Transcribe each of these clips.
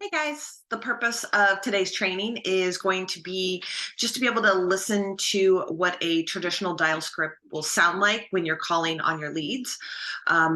Hey guys, the purpose of today's training is going to be just to be able to listen to what a traditional dial script will sound like when you're calling on your leads.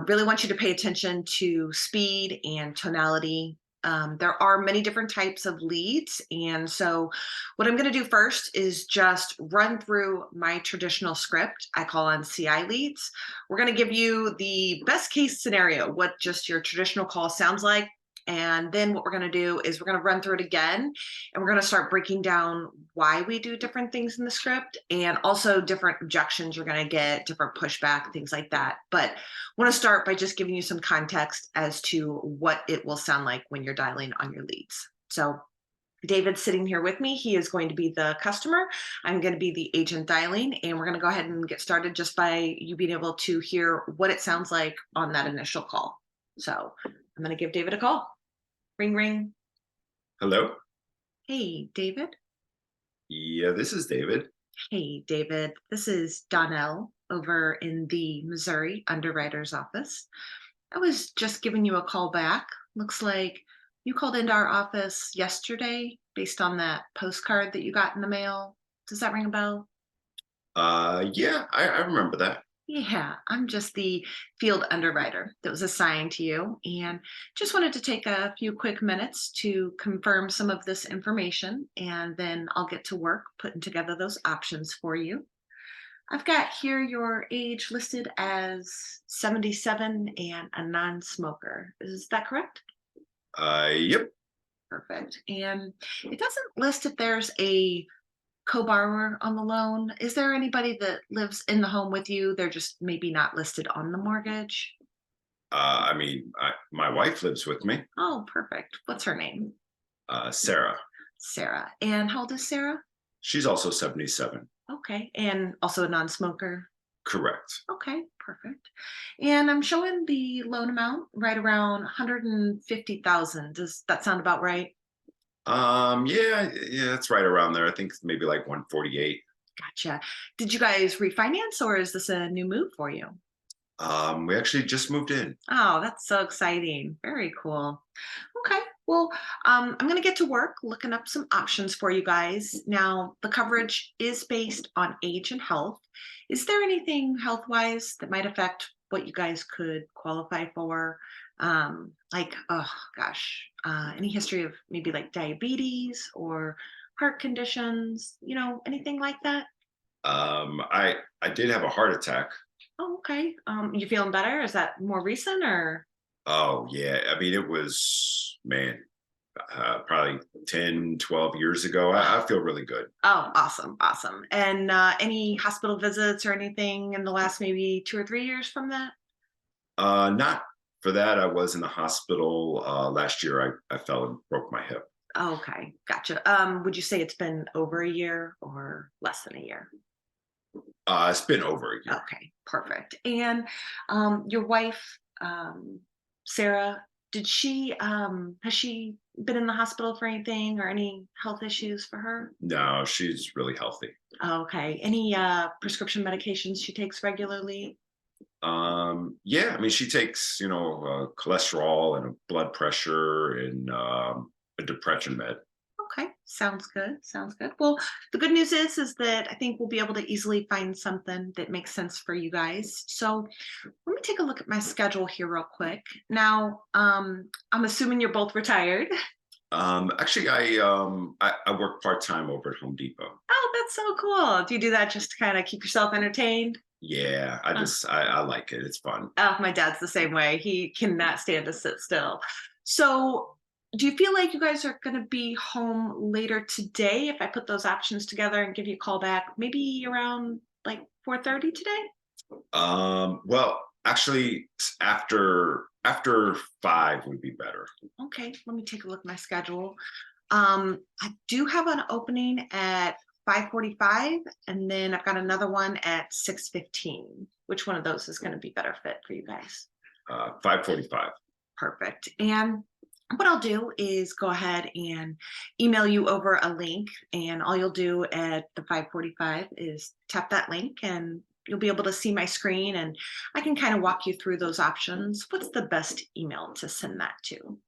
Really want you to pay attention to speed and tonality. There are many different types of leads. And so, what I'm going to do first is just run through my traditional script I call on CI leads. We're going to give you the best case scenario, what just your traditional call sounds like. And then what we're going to do is we're going to run through it again and we're going to start breaking down why we do different things in the script and also different objections you're going to get, different pushback, things like that. But I want to start by just giving you some context as to what it will sound like when you're dialing on your leads. So David's sitting here with me. He is going to be the customer. I'm going to be the agent dialing, and we're going to go ahead and get started just by you being able to hear what it sounds like on that initial call. So I'm going to give David a call. Ring, ring. Hello? Hey, David. Yeah, this is David. Hey, David. This is Donnell over in the Missouri underwriter's office. I was just giving you a call back. Looks like you called into our office yesterday based on that postcard that you got in the mail. Does that ring a bell? Yeah, I remember that. Yeah, I'm just the field underwriter that was assigned to you and just wanted to take a few quick minutes to confirm some of this information and then I'll get to work putting together those options for you. I've got here your age listed as 77 and a non-smoker. Is that correct? Yep. Perfect. And it doesn't list if there's a co-borrower on the loan. Is there anybody that lives in the home with you? They're just maybe not listed on the mortgage. My wife lives with me, Oh, perfect. What's her name? Sarah. Sarah. And how old is Sarah? She's also 77. Okay. And also a non-smoker. Correct. Okay, perfect. And I'm showing the loan amount right around 150,000. Does that sound about right? Yeah, that's right around there. I think it's maybe like 148. Gotcha. Did you guys refinance or is this a new move for you? We actually just moved in. Oh, that's so exciting. Very cool. Okay. Well, I'm going to get to work looking up some options for you guys. Now, the coverage is based on age and health. Is there anything health wise that might affect what you guys could qualify for? Oh gosh, any history of maybe like diabetes or heart conditions, anything like that? I did have a heart attack. Oh, okay. You feeling better? Is that more recent or? Oh, yeah. I mean, it was, man, probably 10, 12 years ago. I feel really good. Oh, awesome, awesome. And any hospital visits or anything in the last maybe 2 or 3 years from that? Not for that. I was in the hospital last year. I fell and broke my hip. Oh, okay, gotcha. Would you say it's been over a year or less than a year? It's been over a year. Okay, perfect. And your wife, Sarah, did she has she been in the hospital for anything or any health issues for her? No, she's really healthy. Oh, okay. Any prescription medications she takes regularly? Yeah, I mean, she takes, cholesterol and a blood pressure and a depression med. Okay, sounds good. Sounds good. Well, the good news is that I think we'll be able to easily find something that makes sense for you guys. So let me take a look at my schedule here real quick. Now, I'm assuming you're both retired. Actually, I work part time over at Home Depot. Oh, that's so cool. Do you do that just to kind of keep yourself entertained? Yeah, Uh, I like it. It's fun. oh, my dad's the same way. He cannot stand to sit still. So, do you feel like you guys are going to be home later today if I put those options together and give you a call back maybe around like 4:30 today? Well, actually, after 5 would be better. Okay, let me take a look at my schedule. I do have an opening at 5:45 and then I've got another one at 6:15. Which one of those is going to be better fit for you guys? 5:45. Perfect. And what I'll do is go ahead and email you over a link and all you'll do at the 5:45 is tap that link and you'll be able to see my screen and I can kind of walk you through those options. What's the best email to send that to?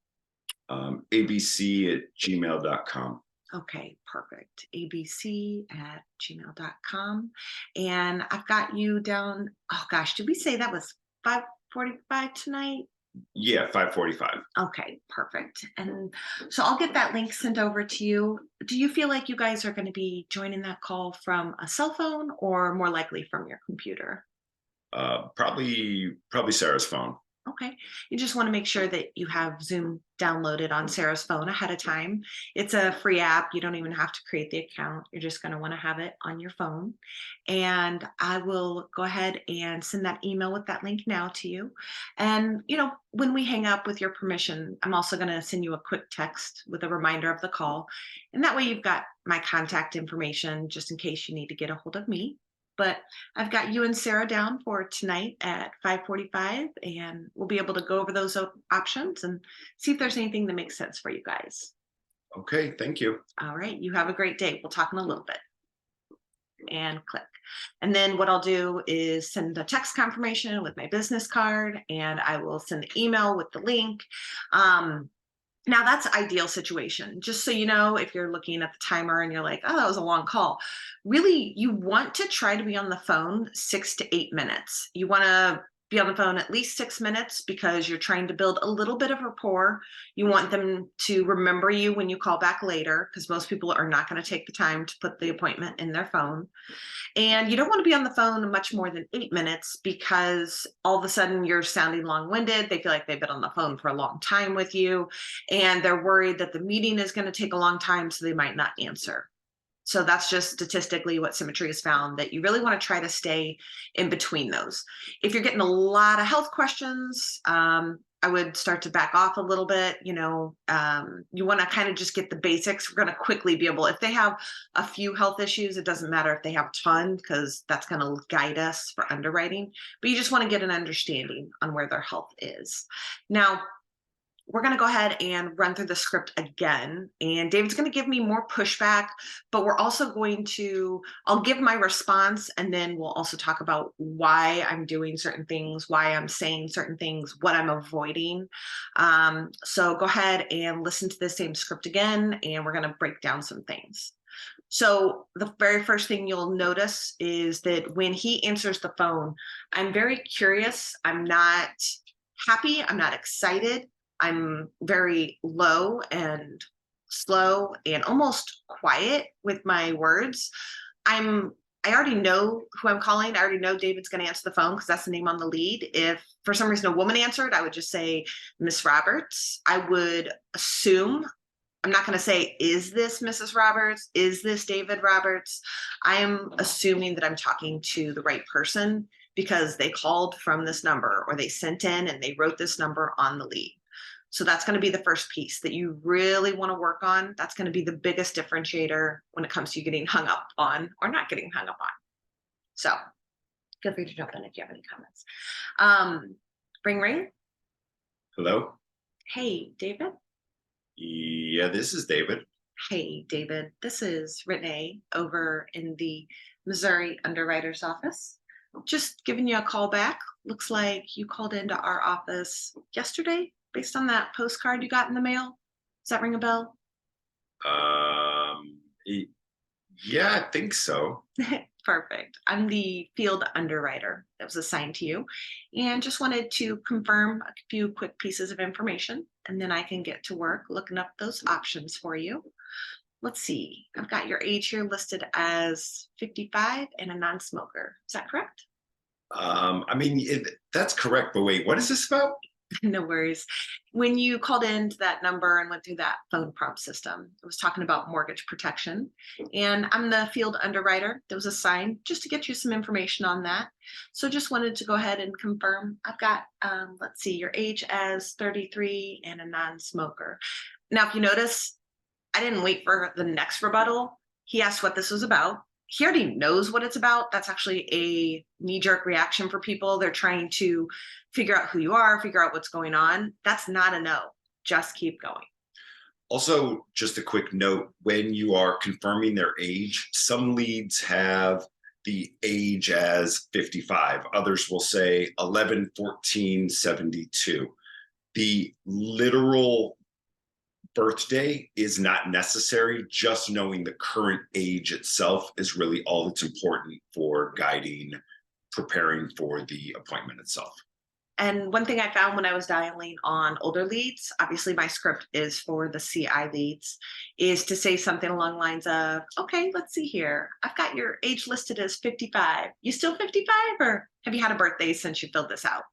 abc@gmail.com. Okay, perfect. abc@gmail.com. And I've got you down. Oh gosh, did we say that was 5:45 tonight? Yeah, 5:45. Okay, perfect. And so I'll get that link sent over to you. Do you feel like you guys are going to be joining that call from a cell phone or more likely from your computer? Probably Sarah's phone. Okay. You just want to make sure that you have Zoom downloaded on Sarah's phone ahead of time. It's a free app. You don't even have to create the account. You're just going to want to have it on your phone. And I will go ahead and send that email with that link now to you. And, when we hang up with your permission, I'm also going to send you a quick text with a reminder of the call. And that way you've got my contact information just in case you need to get a hold of me. But I've got you and Sarah down for tonight at 5:45, and we'll be able to go over those options and see if there's anything that makes sense for you guys. Okay, thank you. All right, you have a great day. We'll talk in a little bit. And click. And then what I'll do is send a text confirmation with my business card, and I will send the email with the link. Now that's ideal situation. Just so you know, if you're looking at the timer and you're like, oh, that was a long call. Really, you want to try to be on the phone 6 to 8 minutes. You want to be on the phone at least 6 minutes because you're trying to build a little bit of rapport. You want them to remember you when you call back later because most people are not going to take the time to put the appointment in their phone. And you don't want to be on the phone much more than 8 minutes because all of a sudden you're sounding long winded. They feel like they've been on the phone for a long time with you, and they're worried that the meeting is going to take a long time, so they might not answer. So that's just statistically what Symmetry has found, that you really want to try to stay in between those. If you're getting a lot of health questions, I would start to back off a little bit. You want to kind of just get the basics. We're going to quickly be able, if they have a few health issues, it doesn't matter if they have a ton because that's going to guide us for underwriting. But you just want to get an understanding on where their health is. Now, we're going to go ahead and run through the script again. And David's going to give me more pushback, but we're also I'll give my response, and then we'll also talk about why I'm doing certain things, why I'm saying certain things, what I'm avoiding. So go ahead and listen to the same script again, and we're going to break down some things. So the very first thing you'll notice is that when he answers the phone, I'm very curious. I'm not happy. I'm not excited. I'm very low and slow and almost quiet with my words. I already know who I'm calling. I already know David's going to answer the phone because that's the name on the lead. If for some reason a woman answered, I would just say Miss Roberts. I would assume, I'm not going to say, is this Mrs. Roberts? Is this David Roberts? I am assuming that I'm talking to the right person because they called from this number or they sent in and they wrote this number on the lead. So that's going to be the first piece that you really want to work on. That's going to be the biggest differentiator when it comes to you getting hung up on or not getting hung up on. So feel free to jump in if you have any comments. Ring, ring. Hello? Hey, David. Yeah, this is David. Hey, David. This is Renee over in the Missouri Underwriter's Office. Just giving you a call back. Looks like you called into our office yesterday based on that postcard you got in the mail. Does that ring a bell? Yeah, I think so. Perfect. I'm the field underwriter that was assigned to you, and just wanted to confirm a few quick pieces of information, and then I can get to work looking up those options for you. Let's see. I've got your age here listed as 55 and a non-smoker. Is that correct? That's correct. But wait, what is this about? No worries. When you called into that number and went through that phone prompt system, it was talking about mortgage protection. And I'm the field underwriter that was assigned just to get you some information on that. So just wanted to go ahead and confirm. I've got, let's see, your age as 33 and a non-smoker. Now, if you notice, I didn't wait for the next rebuttal. He asked what this was about. He already knows what it's about. That's actually a knee-jerk reaction for people. They're trying to figure out who you are, figure out what's going on. That's not a no. Just keep going. Also, just a quick note, when you are confirming their age, some leads have the age as 55. Others will say 11/14/72. The literal birthday is not necessary. Just knowing the current age itself is really all that's important for guiding, preparing for the appointment itself. And one thing I found when I was dialing on older leads, obviously my script is for the CI leads, is to say something along the lines of, okay, let's see here. I've got your age listed as 55. You still 55, or have you had a birthday since you filled this out?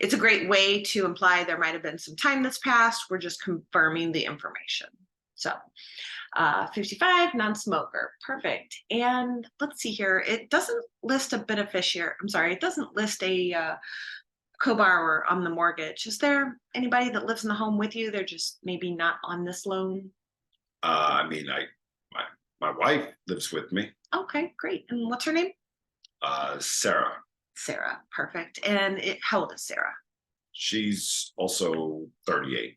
It's a great way to imply there might have been some time that's passed. We're just confirming the information. So 55, non-smoker, perfect. And let's see here. It doesn't list a beneficiary. I'm sorry, it doesn't list a co-borrower on the mortgage. Is there anybody that lives in the home with you? They're just maybe not on this loan. I mean, my wife lives with me, Okay, great. And what's her name? Sarah. Sarah, perfect. And how old is Sarah? She's also 38.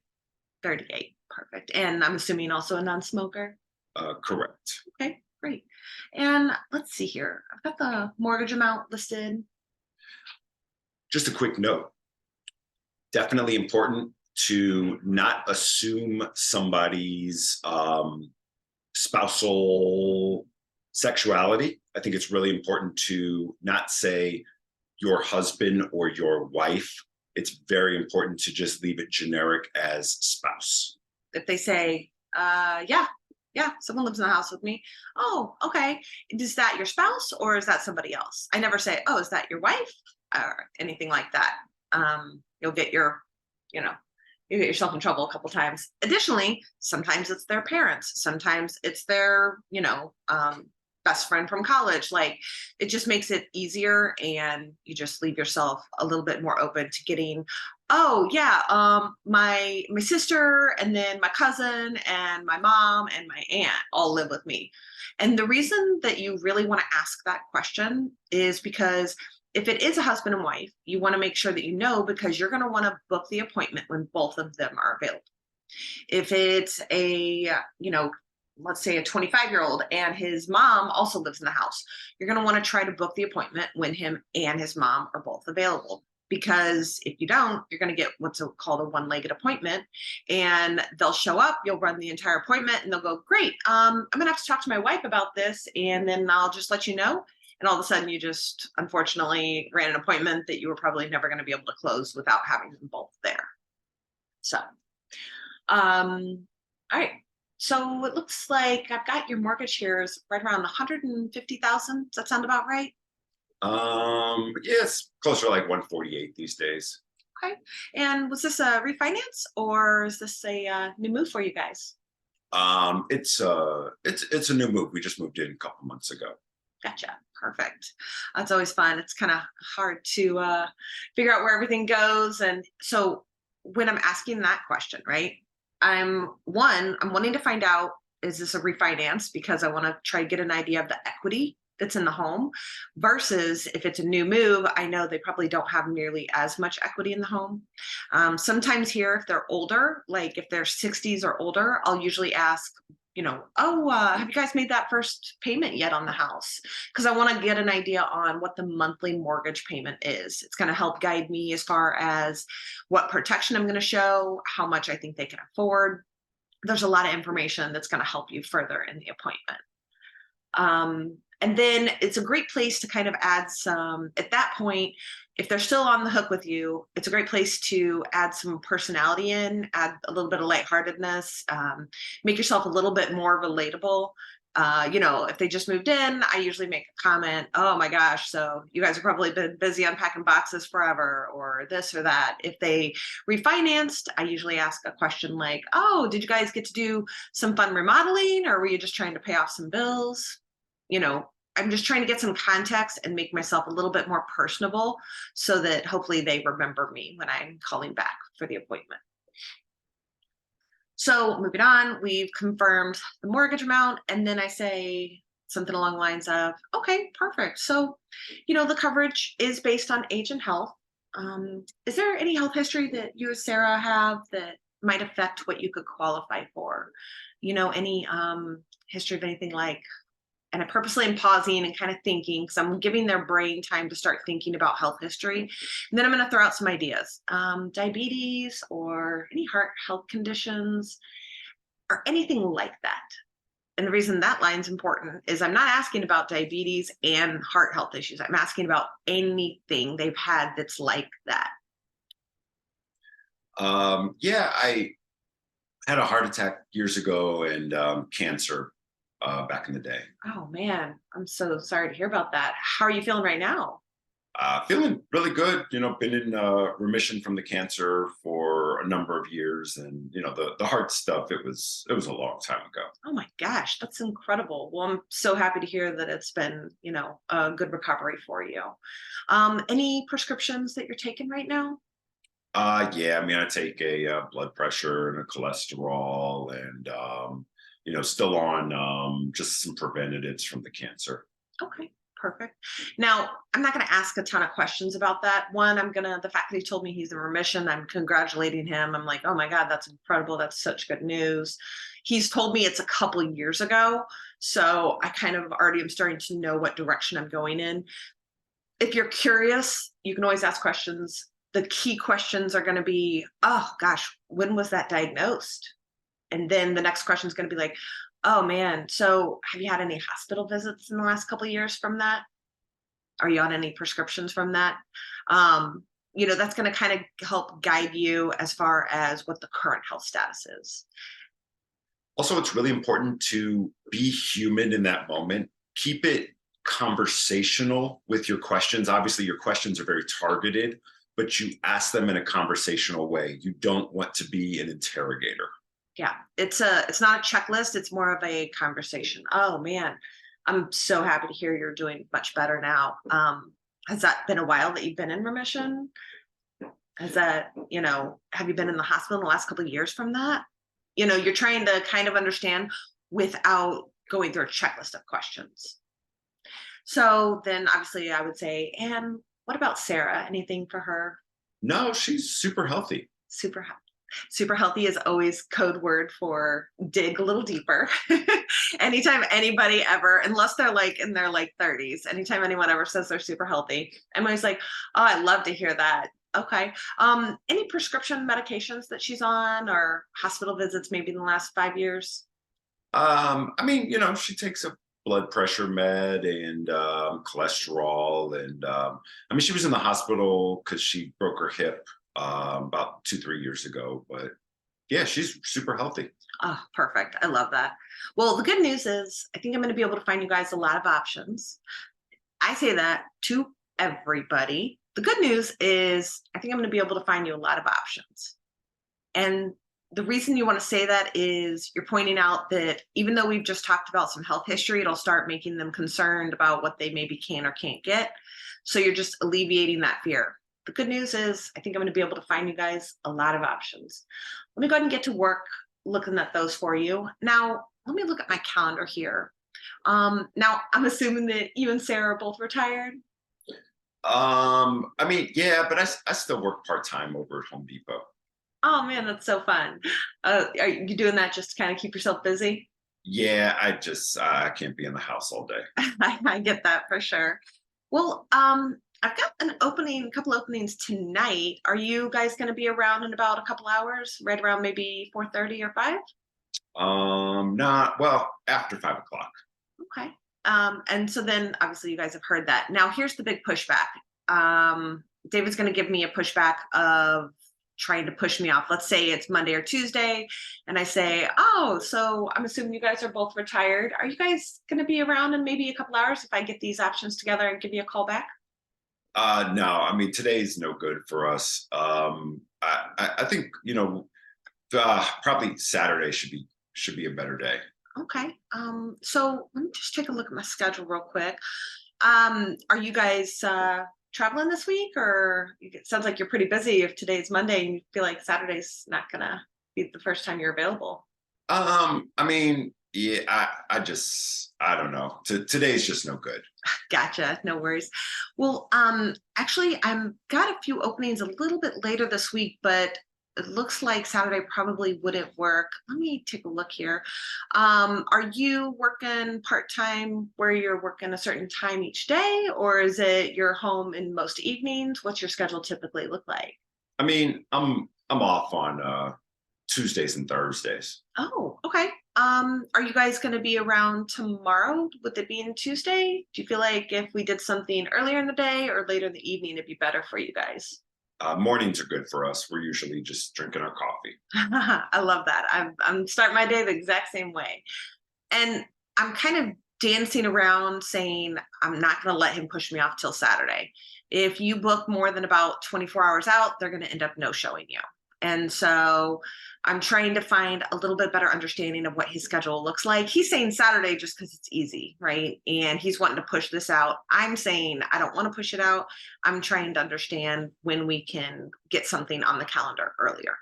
38, perfect. And I'm assuming also a non-smoker. Correct. Okay, great. And let's see here. I've got the mortgage amount listed. Just a quick note. Definitely important to not assume somebody's spousal sexuality. I think it's really important to not say your husband or your wife. It's very important to just leave it generic as spouse. If they say, yeah, someone lives in the house with me. Oh, okay. Is that your spouse or is that somebody else? I never say, oh, is that your wife or anything like that. You'll get you get yourself in trouble a couple times. Additionally, sometimes it's their parents. Sometimes it's their, best friend from college. Like, it just makes it easier, and you just leave yourself a little bit more open to getting, oh yeah, my sister and then my cousin and my mom and my aunt all live with me. And the reason that you really want to ask that question is because if it is a husband and wife, you want to make sure that you know, because you're going to want to book the appointment when both of them are available. If it's let's say a 25-year-old and his mom also lives in the house, you're going to want to try to book the appointment when him and his mom are both available. Because if you don't, you're going to get what's called a one-legged appointment, and they'll show up, you'll run the entire appointment, and they'll go, great, I'm going to have to talk to my wife about this, and then I'll just let you know. And all of a sudden, you just unfortunately ran an appointment that you were probably never going to be able to close without having them both there. So, all right. So it looks like I've got your mortgage here is right around 150,000. Does that sound about right? Yes, closer to like 148 these days. Okay. And was this a refinance or is this a new move for you guys? It's a new move. We just moved in a couple months ago. Gotcha. Perfect. That's always fun. It's kind of hard to figure out where everything goes. And so when I'm asking that question, right, I'm wanting to find out, is this a refinance? Because I want to try to get an idea of the equity that's in the home, versus if it's a new move, I know they probably don't have nearly as much equity in the home. Sometimes here, if they're older, like if they're 60s or older, I'll usually ask, have you guys made that first payment yet on the house? Because I want to get an idea on what the monthly mortgage payment is. It's going to help guide me as far as what protection I'm going to show, how much I think they can afford. There's a lot of information that's going to help you further in the appointment. And then it's a great place to kind of add some, at that point, if they're still on the hook with you, it's a great place to add some personality in, add a little bit of lightheartedness, make yourself a little bit more relatable. If they just moved in, I usually make a comment, oh my gosh, so you guys have probably been busy unpacking boxes forever, or this or that. If they refinanced, I usually ask a question like, oh, did you guys get to do some fun remodeling, or were you just trying to pay off some bills? I'm just trying to get some context and make myself a little bit more personable so that hopefully they remember me when I'm calling back for the appointment. So moving on, we've confirmed the mortgage amount, and then I say something along the lines of, okay, perfect. So, the coverage is based on age and health. Is there any health history that you and Sarah have that might affect what you could qualify for? Any history of anything like, and I purposely am pausing and kind of thinking, because I'm giving their brain time to start thinking about health history. And then I'm going to throw out some ideas, diabetes or any heart health conditions. or anything like that. And the reason that line's important is I'm not asking about diabetes and heart health issues. I'm asking about anything they've had that's like that. Yeah, I had a heart attack years ago and cancer back in the day. Oh man, I'm so sorry to hear about that. How are you feeling right now? Feeling really good. Been in remission from the cancer for a number of years, and the heart stuff. It was a long time ago. Oh my gosh, that's incredible. Well, I'm so happy to hear that it's been, a good recovery for you. Any prescriptions that you're taking right now? Yeah. I mean, I take a blood pressure and a cholesterol, and still on just some preventatives from the cancer. Okay, perfect. Now, I'm not going to ask a ton of questions about that. One, the fact that he told me he's in remission, I'm congratulating him. I'm like, oh my God, that's incredible. That's such good news. He's told me it's a couple of years ago. So I kind of already am starting to know what direction I'm going in. If you're curious, you can always ask questions. The key questions are going to be, oh gosh, when was that diagnosed? And then the next question is going to be like, oh man, so have you had any hospital visits in the last couple of years from that? Are you on any prescriptions from that? That's going to kind of help guide you as far as what the current health status is. Also, it's really important to be human in that moment. Keep it conversational with your questions. Obviously, your questions are very targeted, but you ask them in a conversational way. You don't want to be an interrogator. Yeah, it's not a checklist, it's more of a conversation. Oh man, I'm so happy to hear you're doing much better now. Has that been a while that you've been in remission? Has that, have you been in the hospital in the last couple of years from that? You're trying to kind of understand without going through a checklist of questions. So then obviously I would say, and what about Sarah? Anything for her? No, she's super healthy. Super healthy. Super healthy is always code word for dig a little deeper. Anytime anybody ever, unless they're like in their like 30s, anytime anyone ever says they're super healthy, I'm always like, oh, I love to hear that. Okay. Any prescription medications that she's on or hospital visits maybe in the last 5 years? I mean, she takes a blood pressure med and cholesterol, and I mean, she was in the hospital because she broke her hip about 2, 3 years ago. But yeah, she's super healthy. Oh, perfect. I love that. Well, the good news is I think I'm going to be able to find you guys a lot of options. I say that to everybody. The good news is I think I'm going to be able to find you a lot of options. And the reason you want to say that is you're pointing out that even though we've just talked about some health history, it'll start making them concerned about what they maybe can or can't get. So you're just alleviating that fear. The good news is I think I'm going to be able to find you guys a lot of options. Let me go ahead and get to work looking at those for you. Now, let me look at my calendar here. Now, I'm assuming that you and Sarah are both retired. I mean, yeah, but I still work part-time over at Home Depot. Oh man, that's so fun. Are you doing that just to kind of keep yourself busy? Yeah, I can't be in the house all day. I get that for sure. Well, I've got a couple openings tonight. Are you guys going to be around in about a couple hours, right around maybe 4:30 or 5? Not well after 5 o'clock. Okay. And so then obviously you guys have heard that. Now here's the big pushback. David's going to give me a pushback of trying to push me off. Let's say it's Monday or Tuesday, and I say, oh, so I'm assuming you guys are both retired. Are you guys going to be around in maybe a couple hours if I get these options together and give you a call back? No, I mean today's no good for us. I think probably Saturday should be a better day. Okay. So let me just take a look at my schedule real quick. Are you guys traveling this week, or it sounds like you're pretty busy if today's Monday and you feel like Saturday's not gonna be the first time you're available? I mean, yeah, I don't know. Today's just no good. Gotcha. No worries. Well, actually, I'm got a few openings a little bit later this week, but it looks like Saturday probably wouldn't work. Let me take a look here. Are you working part-time where you're working a certain time each day, or is it you're home in most evenings? What's your schedule typically look like? I mean, I'm off on Tuesdays and Thursdays. Oh, okay. Okay. Are you guys going to be around tomorrow? Would it be in Tuesday? Do you feel like if we did something earlier in the day or later in the evening, it'd be better for you guys? Mornings are good for us. We're usually just drinking our coffee. I love that. I'm starting my day the exact same way. And I'm kind of dancing around saying I'm not going to let him push me off till Saturday. If you book more than about 24 hours out, they're going to end up no showing you. And so I'm trying to find a little bit better understanding of what his schedule looks like. He's saying Saturday just because it's easy, right? And he's wanting to push this out. I'm saying I don't want to push it out. I'm trying to understand when we can get something on the calendar earlier.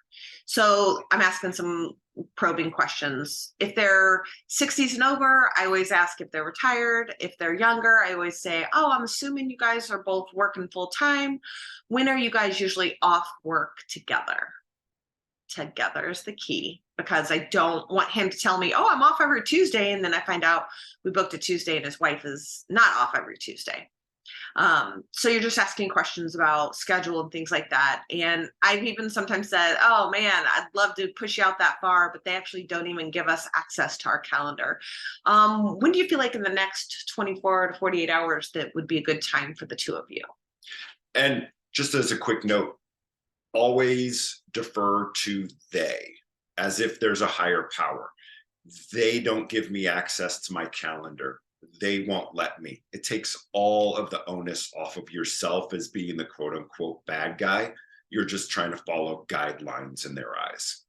So I'm asking some probing questions. If they're 60s and over, I always ask if they're retired. If they're younger, I always say, oh, I'm assuming you guys are both working full time. When are you guys usually off work together? Together is the key, because I don't want him to tell me, oh, I'm off every Tuesday. And then I find out we booked a Tuesday and his wife is not off every Tuesday. So you're just asking questions about schedule and things like that. And I've even sometimes said, oh man, I'd love to push you out that far, but they actually don't even give us access to our calendar. When do you feel like in the next 24 to 48 hours that would be a good time for the two of you? And just as a quick note, always defer to they, as if there's a higher power. They don't give me access to my calendar. They won't let me. It takes all of the onus off of yourself as being the quote unquote bad guy. You're just trying to follow guidelines in their eyes.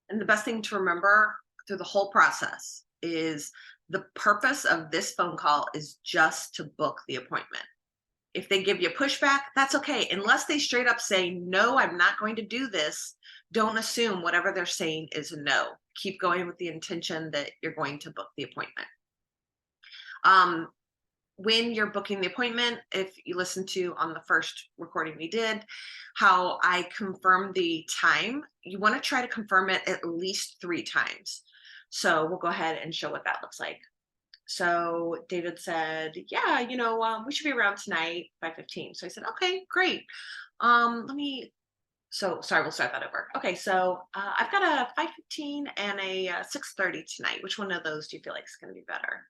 And the best thing to remember through the whole process is the purpose of this phone call is just to book the appointment. If they give you pushback, that's okay. Unless they straight up say, no, I'm not going to do this, don't assume whatever they're saying is a no. Keep going with the intention that you're going to book the appointment. When you're booking the appointment, if you listen to on the first recording we did, how I confirmed the time, you want to try to confirm it at least 3 times. So we'll go ahead and show what that looks like. So David said, yeah, we should be around tonight by 5:15. So I said, okay, great. Sorry, we'll start that over. Okay, so I've got a 5:15 and a 6:30 tonight. Which one of those do you feel like is going to be better?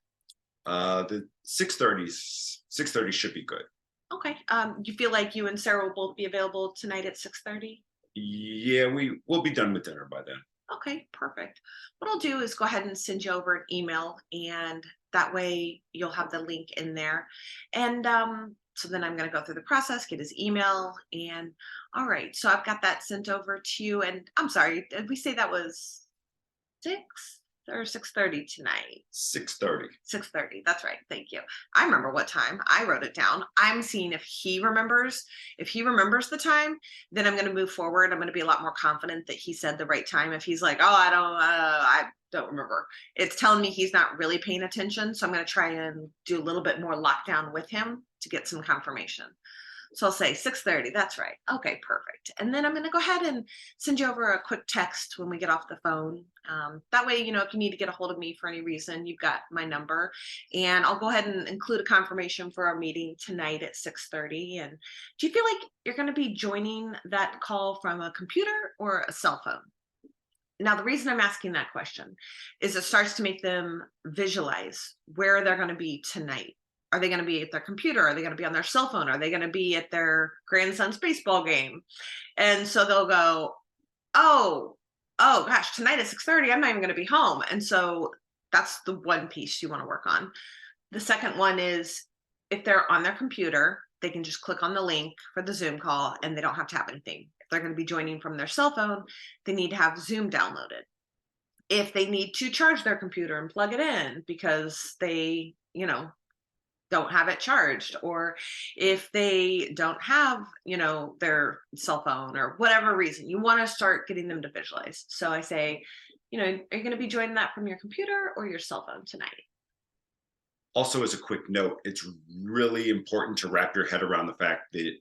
The 6:30 should be good. Okay. You feel like you and Sarah will both be available tonight at 6:30? Yeah, we'll be done with dinner by then. Okay, perfect. What I'll do is go ahead and send you over an email, and that way you'll have the link in there. And so then I'm going to go through the process, get his email, and all right. So I've got that sent over to you. And I'm sorry, did we say that was 6 or 6:30 tonight? 6:30. 6:30. That's right. Thank you. I remember what time. I wrote it down. I'm seeing if he remembers. If he remembers the time, then I'm going to move forward. I'm going to be a lot more confident that he said the right time. If he's like, oh, I don't remember, it's telling me he's not really paying attention. So I'm going to try and do a little bit more lockdown with him to get some confirmation. So I'll say 6:30. That's right. Okay, perfect. And then I'm going to go ahead and send you over a quick text when we get off the phone. That way, if you need to get a hold of me for any reason, you've got my number. And I'll go ahead and include a confirmation for our meeting tonight at 6:30. And do you feel like you're going to be joining that call from a computer or a cell phone? Now, the reason I'm asking that question is it starts to make them visualize where they're going to be tonight. Are they going to be at their computer? Are they going to be on their cell phone? Are they going to be at their grandson's baseball game? And so they'll go, oh gosh, tonight at 6:30, I'm not even going to be home. And so that's the one piece you want to work on. The second one is if they're on their computer, they can just click on the link for the Zoom call and they don't have to have anything. If they're going to be joining from their cell phone, they need to have Zoom downloaded. If they need to charge their computer and plug it in because they, don't have it charged, or if they don't have their cell phone or whatever reason, you want to start getting them to visualize. So I say, are you going to be joining that from your computer or your cell phone tonight? Also, as a quick note, it's really important to wrap your head around the fact that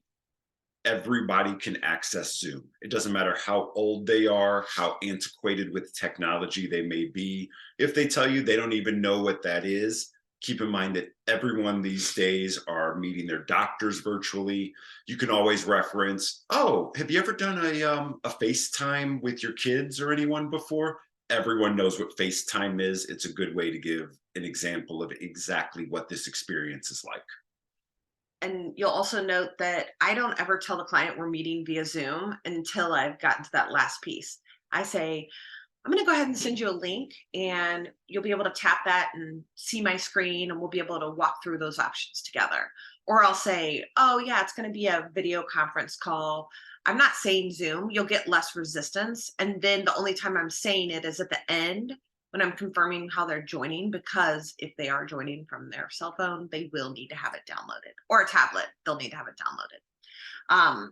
everybody can access Zoom. It doesn't matter how old they are, how antiquated with technology they may be. If they tell you they don't even know what that is, keep in mind that everyone these days are meeting their doctors virtually. You can always reference, oh, have you ever done a FaceTime with your kids or anyone before? everyone knows what FaceTime is, it's a good way to give an example of exactly what this experience is like. And you'll also note that I don't ever tell the client we're meeting via Zoom until I've gotten to that last piece. I say, I'm going to go ahead and send you a link, and you'll be able to tap that and see my screen, and we'll be able to walk through those options together. Or I'll say, oh, yeah, it's going to be a video conference call. I'm not saying Zoom, you'll get less resistance. And then the only time I'm saying it is at the end when I'm confirming how they're joining, because if they are joining from their cell phone, they will need to have it downloaded, or a tablet, they'll need to have it downloaded.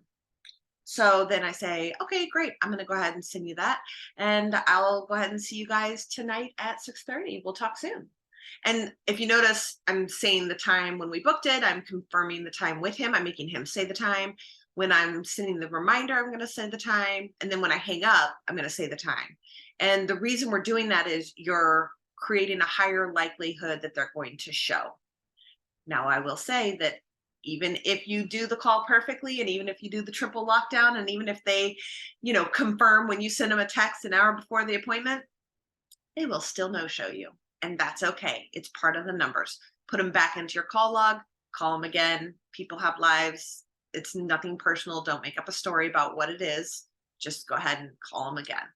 So then I say, okay, great. I'm going to go ahead and send you that. And I'll go ahead and see you guys tonight at 6:30. We'll talk soon. And if you notice, I'm saying the time when we booked it. I'm confirming the time with him. I'm making him say the time. When I'm sending the reminder, I'm going to say the time. And then when I hang up, I'm going to say the time. And the reason we're doing that is you're creating a higher likelihood that they're going to show. Now, I will say that even if you do the call perfectly, and even if you do the triple lockdown, and even if they, confirm when you send them a text an hour before the appointment, they will still no show you. And that's okay. It's part of the numbers. Put them back into your call log, call them again. People have lives. It's nothing personal. Don't make up a story about what it is. Just go ahead and call them again.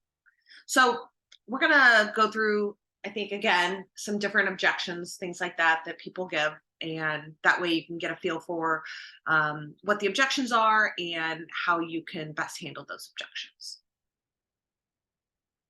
So we're going to go through, I think, again, some different objections, things like that people give. And that way you can get a feel for what the objections are and how you can best handle those objections.